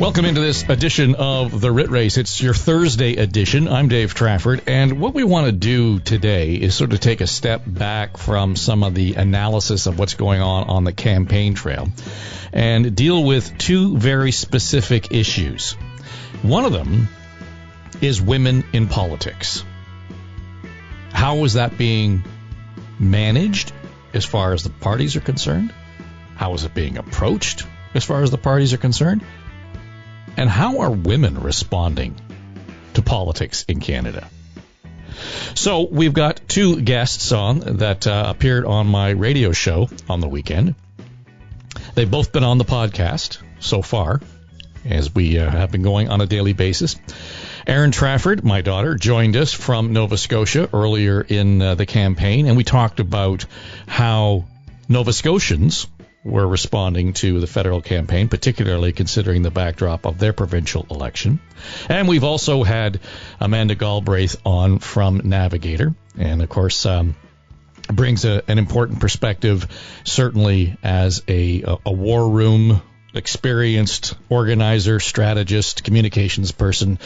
Welcome into this edition of the Writ Race. It's your Thursday edition. I'm Dave Trafford, and what we want to do today is sort of take a step back from some of the analysis of what's going on the campaign trail and deal with two very specific issues. One of them is women in politics. How is that being managed as far as the parties are concerned? How is it being approached as far as the parties are concerned? And how are women responding to politics in Canada? So we've got two guests on that appeared on my radio show on the weekend. They've both been on the podcast so far, as we have been going on a daily basis. Erin Trafford, my daughter, joined us from Nova Scotia earlier in the campaign, and we talked about how Nova Scotians were responding to the federal campaign, particularly considering the backdrop of their provincial election. And we've also had Amanda Galbraith on from Navigator, and of course brings an important perspective, certainly as a war room experienced organizer, strategist, communications person.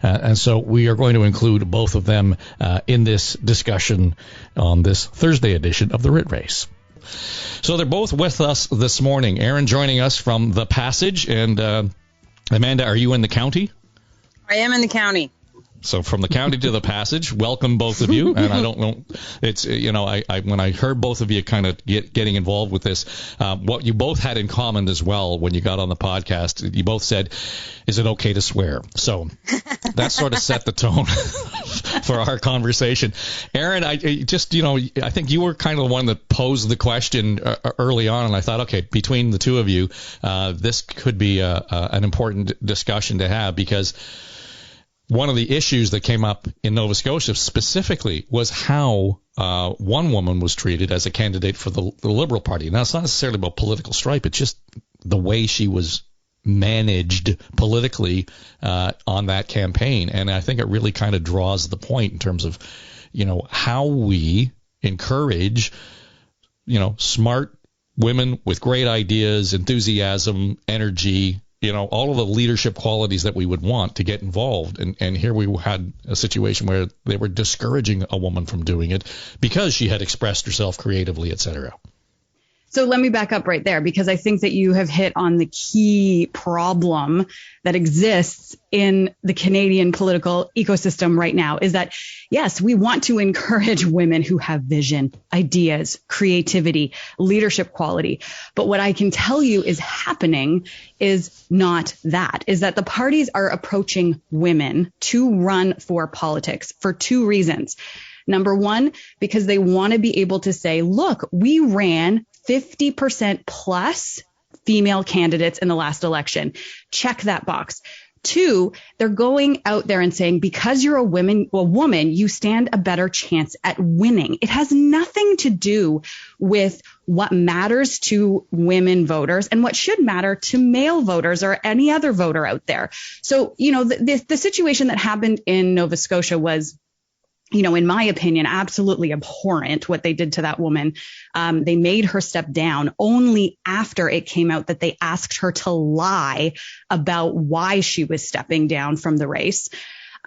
And so we are going to include both of them in this discussion on this Thursday edition of the Writ Race. So they're both with us this morning. Erin joining us from The Passage, and Amanda, are you in the county? I am in the county. So from the county to The Passage, welcome both of you. And I don't know, it's, you know, I when I heard both of you kind of getting involved with this, what you both had in common as well when you got on the podcast, you both said, is it okay to swear? So that sort of set the tone for our conversation. Erin, I think you were kind of the one that posed the question early on, and I thought, okay, between the two of you, this could be an important discussion to have, because one of the issues that came up in Nova Scotia specifically was how one woman was treated as a candidate for the Liberal Party. Now, it's not necessarily about political stripe. It's just the way she was managed politically on that campaign. And I think it really kind of draws the point in terms of, you know, how we encourage, you know, smart women with great ideas, enthusiasm, energy, you know, all of the leadership qualities that we would want to get involved. And here we had a situation where they were discouraging a woman from doing it because she had expressed herself creatively, et cetera. So let me back up right there, because I think that you have hit on the key problem that exists in the Canadian political ecosystem right now, is that, yes, we want to encourage women who have vision, ideas, creativity, leadership quality. But what I can tell you is happening is not that, is that the parties are approaching women to run for politics for two reasons. Number one, because they want to be able to say, look, we ran 50% plus female candidates in the last election. Check that box. Two, they're going out there and saying, because you're a woman, you stand a better chance at winning. It has nothing to do with what matters to women voters and what should matter to male voters or any other voter out there. So, you know, the situation that happened in Nova Scotia was, you know, in my opinion, absolutely abhorrent what they did to that woman. They made her step down only after it came out that they asked her to lie about why she was stepping down from the race.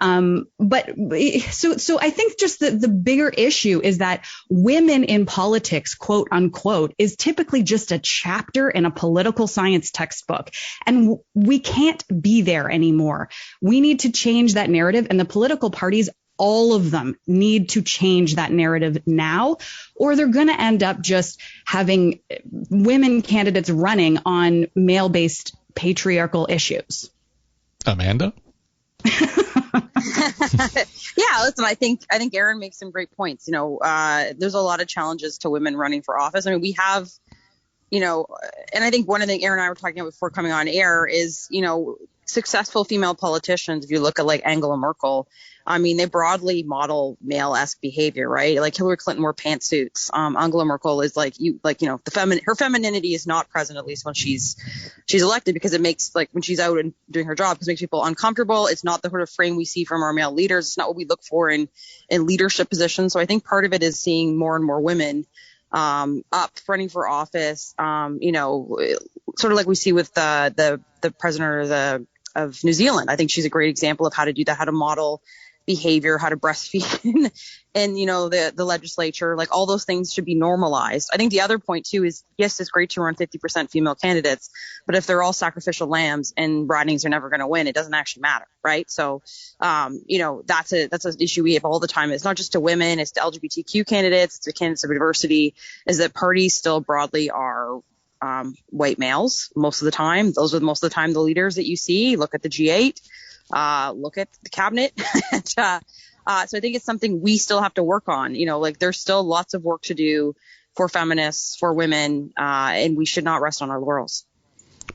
So I think just the bigger issue is that women in politics, quote unquote, is typically just a chapter in a political science textbook. And we can't be there anymore. We need to change that narrative, and the political parties, all of them, need to change that narrative now, or they're going to end up just having women candidates running on male-based patriarchal issues. Amanda? Yeah, listen, I think Erin makes some great points. You know, there's a lot of challenges to women running for office. I mean, we have, you know, and I think one of the things Erin and I were talking about before coming on air is, you know, successful female politicians. If you look at like Angela Merkel, I mean, they broadly model male-esque behavior, right? Like Hillary Clinton wore pantsuits. Angela Merkel is her femininity is not present, at least when she's elected, because it makes, like, when she's out and doing her job, because it makes people uncomfortable. It's not the sort of frame we see from our male leaders. It's not what we look for in leadership positions. So I think part of it is seeing more and more women up running for office, you know, sort of like we see with the president or the New Zealand. I think she's a great example of how to do that, how to model behavior, how to breastfeed and, the legislature, like all those things should be normalized. I think the other point too is, yes, it's great to run 50% female candidates, but if they're all sacrificial lambs and ridings are never going to win, it doesn't actually matter. Right. So, that's an issue we have all the time. It's not just to women, it's to LGBTQ candidates, it's to candidates of diversity, is that parties still broadly are white males most of the time. Those are most of the time the leaders that you see. Look at the G8. Look at the cabinet. So I think it's something we still have to work on. There's still lots of work to do for feminists, for women, and we should not rest on our laurels.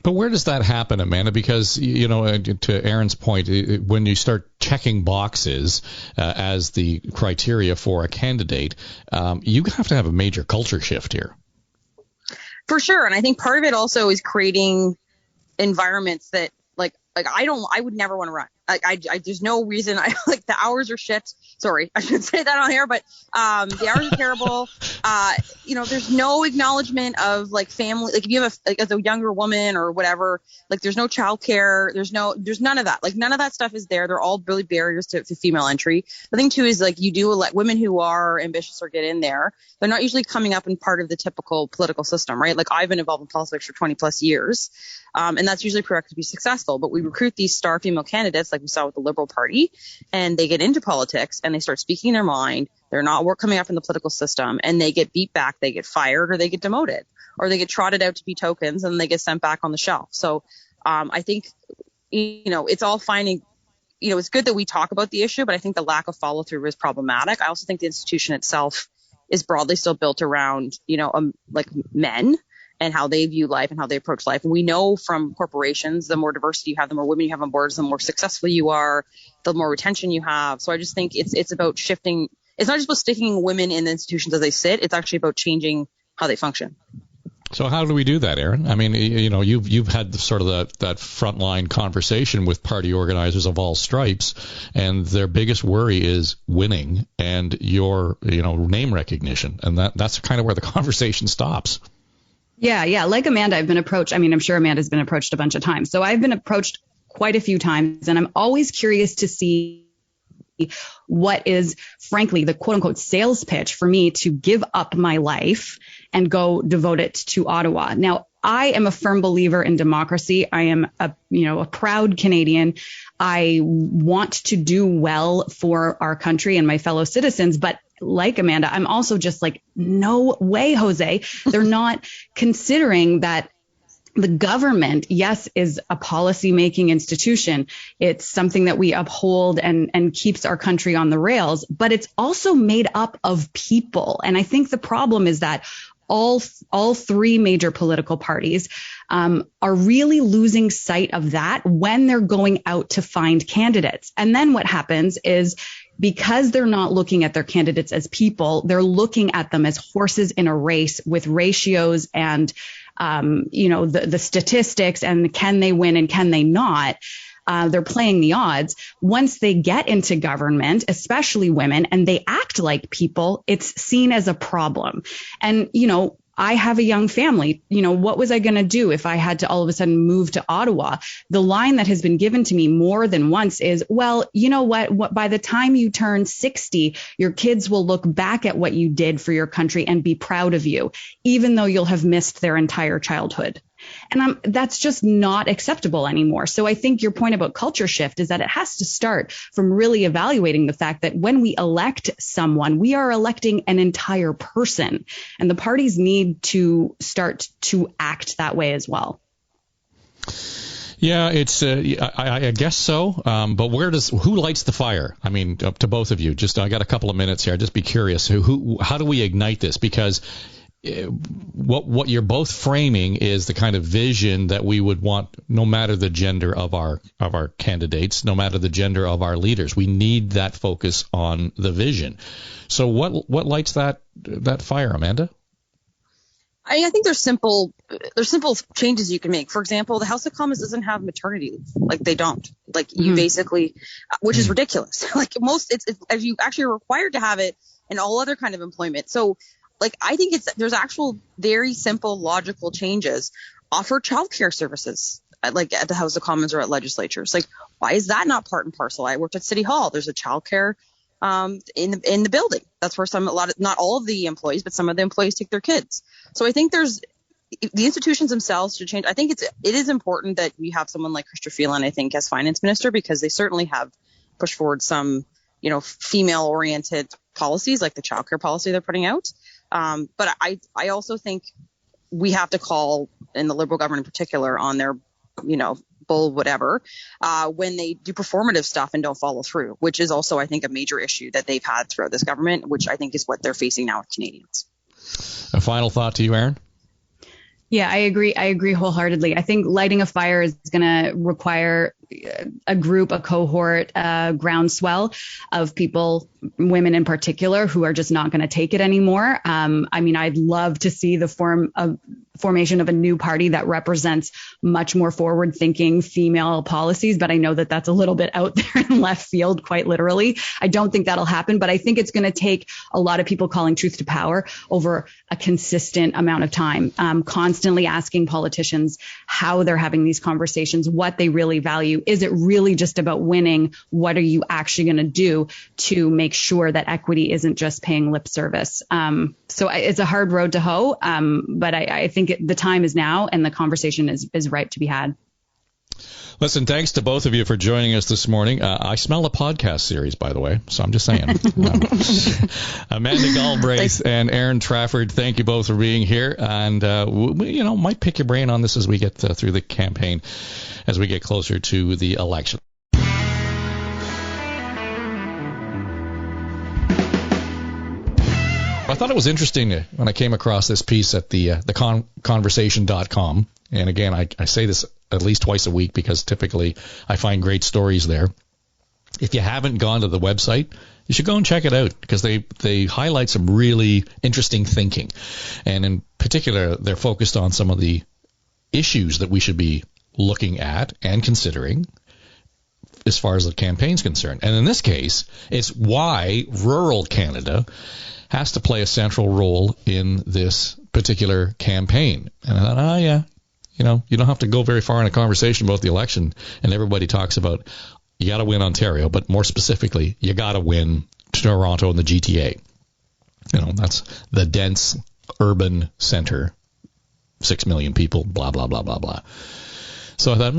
But where does that happen, Amanda? Because, to Erin's point, when you start checking boxes as the criteria for a candidate, you have to have a major culture shift here. For sure. And I think part of it also is creating environments that I would never want to run. There's no reason. The hours are shit. Sorry, I shouldn't say that on air, but the hours are terrible. There's no acknowledgement of family. If you have as a younger woman or whatever, there's no childcare. There's none of that. None of that stuff is there. They're all really barriers to female entry. The thing too is you do let women who are ambitious or get in there. They're not usually coming up in part of the typical political system, right? I've been involved in politics for 20 plus years. And that's usually prerequisite to be successful. But we recruit these star female candidates, like we saw with the Liberal Party, and they get into politics and they start speaking their mind. They're not coming up in the political system, and they get beat back. They get fired, or they get demoted, or they get trotted out to be tokens, and they get sent back on the shelf. So I think, it's all finding. It's good that we talk about the issue, but I think the lack of follow through is problematic. I also think the institution itself is broadly still built around, men and how they view life and how they approach life. And we know from corporations, the more diversity you have, the more women you have on boards, the more successful you are, the more retention you have. So I just think it's about shifting. It's not just about sticking women in the institutions as they sit. It's actually about changing how they function. So how do we do that, Erin? I mean, you've had sort of that frontline conversation with party organizers of all stripes, and their biggest worry is winning and your, name recognition. And that's kind of where the conversation stops. Yeah. Like Amanda, I've been approached. I mean, I'm sure Amanda's been approached a bunch of times. So I've been approached quite a few times, and I'm always curious to see what is, frankly, the quote unquote sales pitch for me to give up my life and go devote it to Ottawa. Now, I am a firm believer in democracy. I am a proud Canadian. I want to do well for our country and my fellow citizens, but like Amanda, I'm also just no way, Jose. They're not considering that the government, yes, is a policy-making institution. It's something that we uphold and keeps our country on the rails, but it's also made up of people. And I think the problem is that all three major political parties are really losing sight of that when they're going out to find candidates. And then what happens is, because they're not looking at their candidates as people, they're looking at them as horses in a race with ratios and, the statistics and can they win and can they not. They're playing the odds. Once they get into government, especially women, and they act like people, it's seen as a problem. And, I have a young family. What was I going to do if I had to all of a sudden move to Ottawa? The line that has been given to me more than once is, well, you know what? By the time you turn 60, your kids will look back at what you did for your country and be proud of you, even though you'll have missed their entire childhood. And that's just not acceptable anymore. So I think your point about culture shift is that it has to start from really evaluating the fact that when we elect someone, we are electing an entire person, and the parties need to start to act that way as well. Yeah, it's I guess so. But who lights the fire? I mean, up to both of you. I got a couple of minutes here. I'd just be curious. How do we ignite this? Because what you're both framing is the kind of vision that we would want, no matter the gender of our candidates, no matter the gender of our leaders. We need that focus on the vision. So what lights that fire, Amanda? I think there's simple changes you can make. For example, the House of Commons doesn't have maternity leave. They don't. You basically, which is ridiculous. It's as you actually are required to have it in all other kind of employment. So I think there's actual very simple logical changes. Offer childcare services. like at the House of Commons or at legislatures. Like, why is that not part and parcel? I worked at City Hall. There's a childcare in the building. That's where not all of the employees, but some of the employees take their kids. So I think the institutions themselves should change. I think it is important that we have someone like Chrystia Freeland, I think, as finance minister, because they certainly have pushed forward some, female-oriented policies like the childcare policy they're putting out. But I also think we have to call, in the Liberal government in particular, on their, bull whatever, when they do performative stuff and don't follow through, which is also, I think, a major issue that they've had throughout this government, which I think is what they're facing now with Canadians. A final thought to you, Erin? Yeah, I agree wholeheartedly. I think lighting a fire is going to require a group, a cohort, groundswell of people, women in particular, who are just not going to take it anymore. I'd love to see the formation of a new party that represents much more forward-thinking female policies, but I know that that's a little bit out there in left field, quite literally. I don't think that'll happen, but I think it's going to take a lot of people calling truth to power over a consistent amount of time, constantly asking politicians how they're having these conversations, what they really value. Is it really just about winning? What are you actually going to do to make sure that equity isn't just paying lip service? So it's a hard road to hoe, but I think the time is now and the conversation is ripe to be had. Listen, thanks to both of you for joining us this morning. I smell a podcast series, by the way, so I'm just saying. Amanda Galbraith and Erin Trafford, thank you both for being here. And, we might pick your brain on this as we get through the campaign, as we get closer to the election. I thought it was interesting when I came across this piece at the conversation.com. And again, I say this at least twice a week because typically I find great stories there. If you haven't gone to the website, you should go and check it out because they highlight some really interesting thinking. And in particular, they're focused on some of the issues that we should be looking at and considering as far as the campaign's concerned. And in this case, it's why rural Canada has to play a central role in this particular campaign. And I thought, you don't have to go very far in a conversation about the election, and everybody talks about you got to win Ontario, but more specifically, you got to win Toronto and the GTA. That's the dense urban center, 6 million people, blah, blah, blah, blah, blah. So I thought,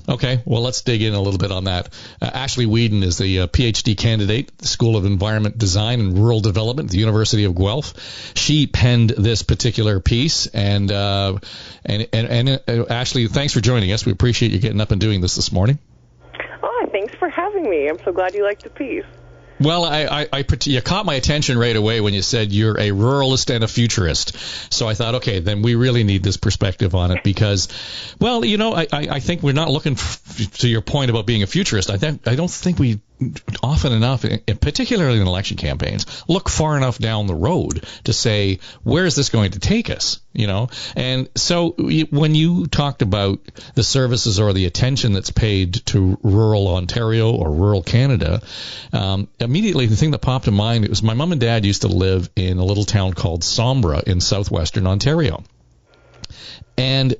okay, well, let's dig in a little bit on that. Ashley Whedon is the PhD candidate at the School of Environment Design and Rural Development at the University of Guelph. She penned this particular piece, and Ashley, thanks for joining us. We appreciate you getting up and doing this morning. Oh, thanks for having me. I'm so glad you liked the piece. Well, you caught my attention right away when you said you're a ruralist and a futurist. So I thought, okay, then we really need this perspective on it because, well, I think we're not looking to your point about being a futurist. I don't think we often enough, particularly in election campaigns, look far enough down the road to say, where is this going to take us? And so when you talked about the services or the attention that's paid to rural Ontario or rural Canada, immediately the thing that popped in mind, it was my mom and dad used to live in a little town called Sombra in southwestern Ontario. And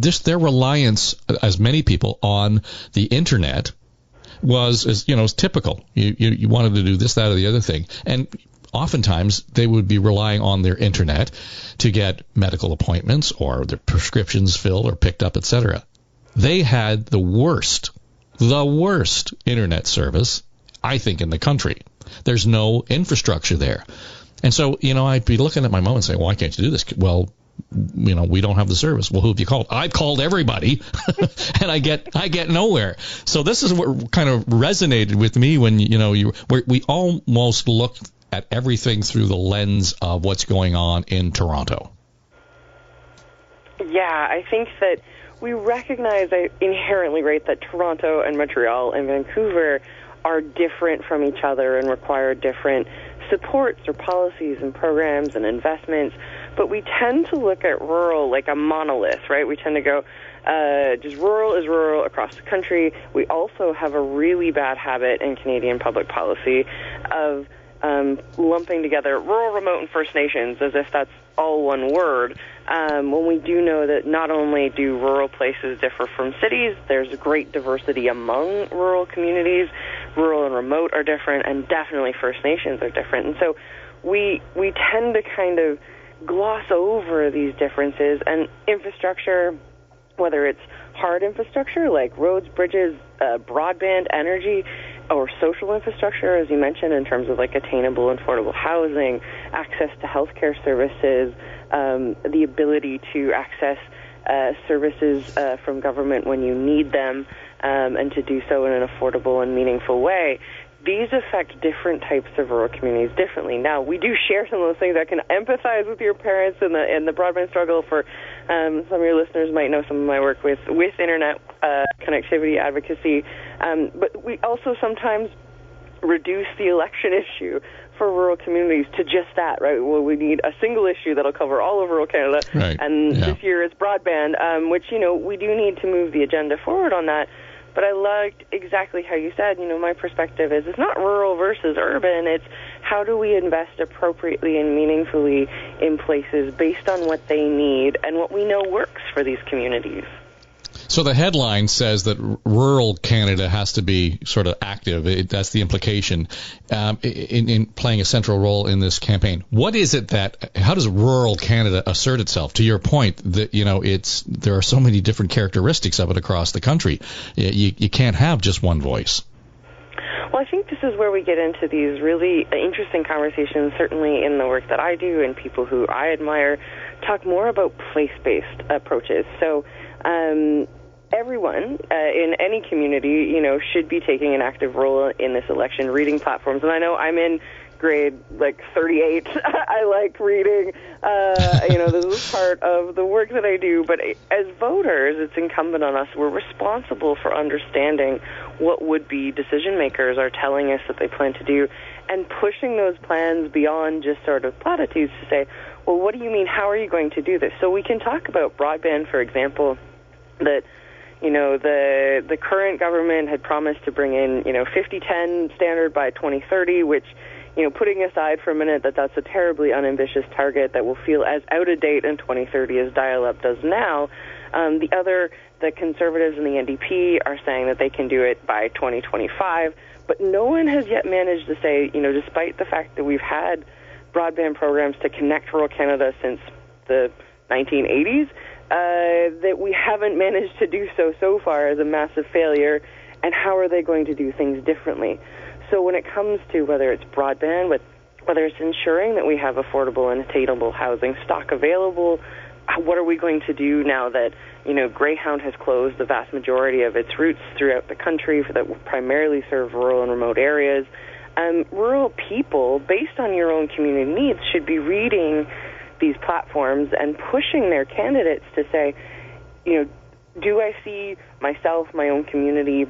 just their reliance, as many people, on the internet was typical. You wanted to do this, that, or the other thing. And oftentimes they would be relying on their internet to get medical appointments or their prescriptions filled or picked up, etc. They had the worst internet service, I think, in the country. There's no infrastructure there. And so, I'd be looking at my mom and saying, why can't you do this? Well, we don't have the service. Well, who have you called? I've called everybody, and I get nowhere. So this is what kind of resonated with me when we almost looked at everything through the lens of what's going on in Toronto. Yeah, I think that we recognize inherently, right, that Toronto and Montreal and Vancouver are different from each other and require different supports or policies and programs and investments. But we tend to look at rural like a monolith, right? We tend to go, just rural is rural across the country. We also have a really bad habit in Canadian public policy of lumping together rural, remote, and First Nations as if that's all one word, when we do know that not only do rural places differ from cities, there's great diversity among rural communities. Rural and remote are different, and definitely First Nations are different. And so we tend to kind of gloss over these differences, and infrastructure, whether it's hard infrastructure like roads, bridges, broadband, energy, or social infrastructure, as you mentioned, in terms of like attainable and affordable housing, access to healthcare services, the ability to access services from government when you need them, and to do so in an affordable and meaningful way. These affect different types of rural communities differently. Now, we do share some of those things. I can empathize with your parents in the broadband struggle. For some of your listeners might know some of my work with internet connectivity advocacy. But we also sometimes reduce the election issue for rural communities to just that, right? Well, we need a single issue that'll cover all of rural Canada. Right. And this year it's broadband, which, we do need to move the agenda forward on that. But I liked exactly how you said, my perspective is it's not rural versus urban. It's how do we invest appropriately and meaningfully in places based on what they need and what we know works for these communities. So the headline says that rural Canada has to be sort of active. That's the implication in playing a central role in this campaign. What is it how does rural Canada assert itself? To your point that, there are so many different characteristics of it across the country. You can't have just one voice. Well, I think this is where we get into these really interesting conversations, certainly in the work that I do, and people who I admire talk more about place-based approaches. So everyone in any community, should be taking an active role in this election, reading platforms. And I know I'm in grade 38. I like reading. This is part of the work that I do. But as voters, it's incumbent on us. We're responsible for understanding what would-be decision makers are telling us that they plan to do, and pushing those plans beyond just sort of platitudes to say, well, what do you mean? How are you going to do this? So we can talk about broadband, for example, that the current government had promised to bring in 50-10 standard by 2030, which, putting aside for a minute that that's a terribly unambitious target that will feel as out of date in 2030 as dial-up does now. The Conservatives and the NDP are saying that they can do it by 2025, but no one has yet managed to say, despite the fact that we've had broadband programs to connect rural Canada since the 1980s, that we haven't managed to do so far is a massive failure, and how are they going to do things differently? So when it comes to whether it's broadband, whether it's ensuring that we have affordable and attainable housing stock available, what are we going to do now that, Greyhound has closed the vast majority of its routes throughout the country that will primarily serve rural and remote areas? Rural people, based on your own community needs, should be reading these platforms and pushing their candidates to say, do I see myself, my own community,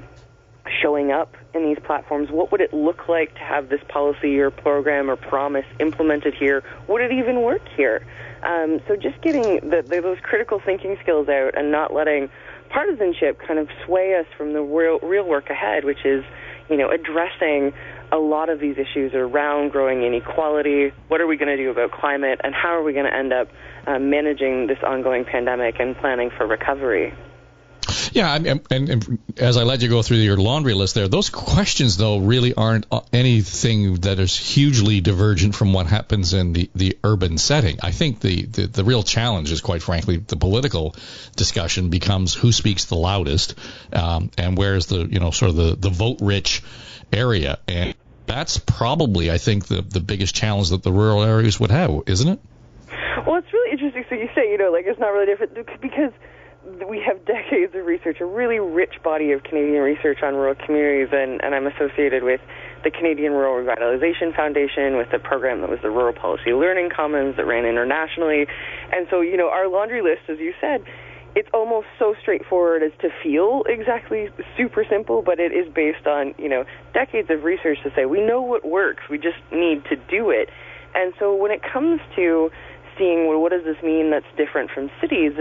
showing up in these platforms? What would it look like to have this policy or program or promise implemented here? Would it even work here? So just getting those critical thinking skills out and not letting partisanship kind of sway us from the real work ahead, which is, addressing a lot of these issues around growing inequality. What are we going to do about climate, and how are we going to end up managing this ongoing pandemic and planning for recovery? Yeah, and as I let you go through your laundry list there, those questions, though, really aren't anything that is hugely divergent from what happens in the urban setting. I think the real challenge is, quite frankly, the political discussion becomes who speaks the loudest, and where's the sort of the vote-rich area. And that's probably, I think, the biggest challenge that the rural areas would have, isn't it? Well, it's really interesting. So you say, it's not really different because we have decades of research, a really rich body of Canadian research on rural communities, and I'm associated with the Canadian Rural Revitalization Foundation, with the program that was the Rural Policy Learning Commons that ran internationally. And so, our laundry list, as you said, it's almost so straightforward as to feel exactly super simple, but it is based on, decades of research to say we know what works, we just need to do it. And so when it comes to seeing, well, what does this mean that's different from cities,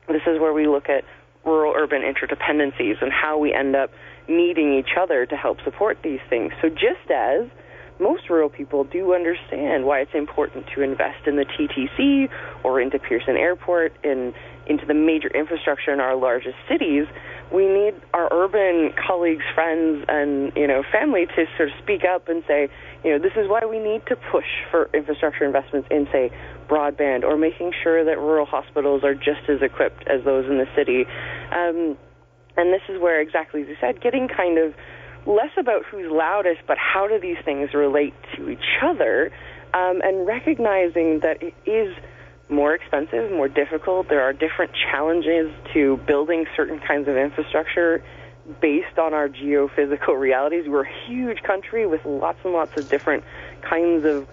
this is where we look at rural-urban interdependencies and how we end up needing each other to help support these things. So just as most rural people do understand why it's important to invest in the TTC or into Pearson Airport and into the major infrastructure in our largest cities. We need our urban colleagues, friends, and family to sort of speak up and say, this is why we need to push for infrastructure investments in, say, broadband, or making sure that rural hospitals are just as equipped as those in the city. And this is where, exactly as you said, getting kind of less about who's loudest, but how do these things relate to each other, and recognizing that it is more expensive, more difficult. There are different challenges to building certain kinds of infrastructure based on our geophysical realities. We're a huge country with lots and lots of different kinds of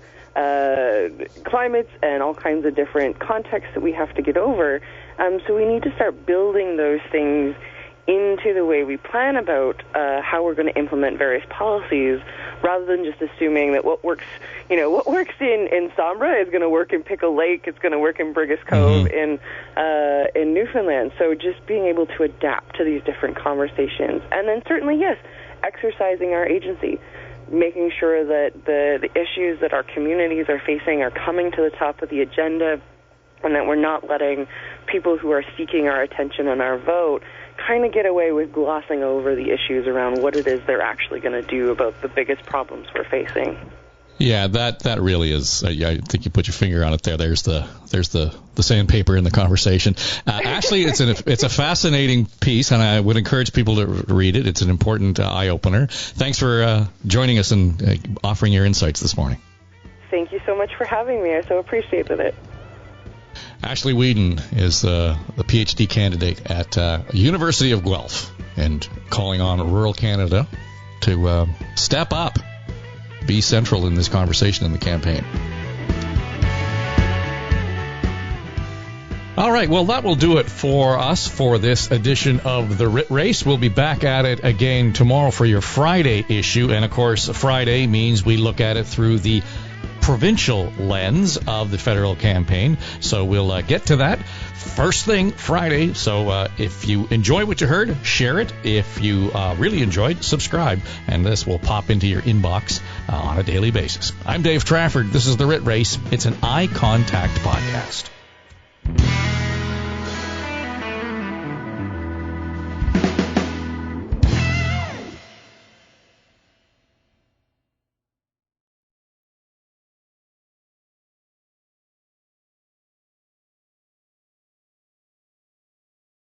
climates and all kinds of different contexts that we have to get over. So we need to start building those things into the way we plan about how we're going to implement various policies, rather than just assuming that what works in Sombra is going to work in Pickle Lake, it's going to work in Brigus Cove, in Newfoundland. So just being able to adapt to these different conversations, and then certainly, yes, exercising our agency, making sure that the issues that our communities are facing are coming to the top of the agenda, and that we're not letting people who are seeking our attention and our vote kind of get away with glossing over the issues around what it is they're actually going to do about the biggest problems we're facing. Yeah, that really is. I think you put your finger on it there. There's the sandpaper in the conversation. Actually, it's a fascinating piece, and I would encourage people to read it. It's an important eye opener. Thanks for joining us and offering your insights this morning. Thank you so much for having me. I so appreciated it. Ashley Whedon is the PhD candidate at University of Guelph, and calling on rural Canada to step up, be central in this conversation in the campaign. All right, well, that will do it for us for this edition of the Writ Race. We'll be back at it again tomorrow for your Friday issue, and of course, Friday means we look at it through the provincial lens of the federal campaign. So we'll get to that first thing Friday. So if you enjoy what you heard, share it. If you really enjoyed, subscribe, and this will pop into your inbox on a daily basis. I'm Dave Trafford. This is the Writ Race. It's an eye contact podcast.